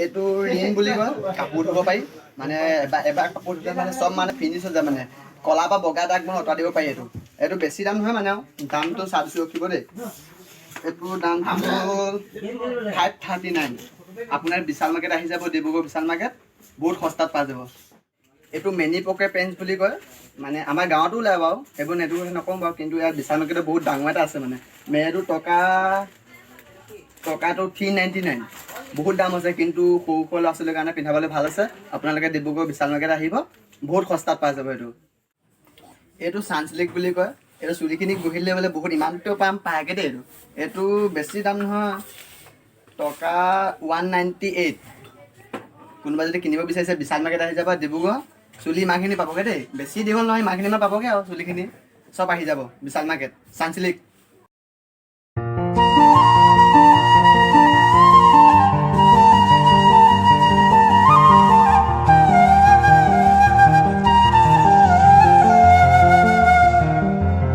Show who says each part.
Speaker 1: এইটো ৰিং বুলি কয়, কাপোৰ ধুব পাৰি মানে এবাৰ কাপোৰ ধুলে মানে চব মানে ফিনিছ হৈ যায় মানে কলা বা বগা দাগ মানে অঁতৰাই দিব পাৰি। এইটো বেছি দাম নহয় মানে আৰু দামটো চাই ৰখিব দেই। এইটোৰ দামটো হ'ল 539। আপোনাৰ বিশাল মাৰ্কেট আহি যাব, ডিব্ৰুগড় বিশাল মাৰ্কেট, বহুত সস্তাত পাই যাব। এইটো মেনি পকেট পেণ্ট বুলি কয়, মানে আমাৰ গাঁৱতো ওলায় বাৰু, সেইবোৰ নেটটো নকওঁ বাৰু, কিন্তু ইয়াত বিশাল মাৰ্কেটত বহুত ডাঙৰ এটা আছে মানে। এইটো টকাটো 399, বহুত দাম আছে, কিন্তু সৰু সৰু ল'ৰা ছোৱালীৰ কাৰণে পিন্ধাবলৈ ভাল আছে। আপোনালোকে ডিব্ৰুগড় বিশাল মাৰ্কেট আহিব, বহুত সস্তাত পাই যাব। এইটো ছানছিল্ক বুলি কয়, এইটো চুলিখিনিক বহিলে বোলে বহুত ইমানটো পায়গৈ দেই। এইটো বেছি দাম নহয়, টকা 198। কোনোবা যদি কিনিব বিচাৰিছে বিশাল মাৰ্কেট আহি যাব ডিব্ৰুগড়, চুলি ইমানখিনি পাবগৈ দেই, বেছি দীঘল নহয়, ইমানখিনিমান পাবগৈ আৰু চুলিখিনি চব আহি যাব বিশাল মাৰ্কেট ছানছিল্ক।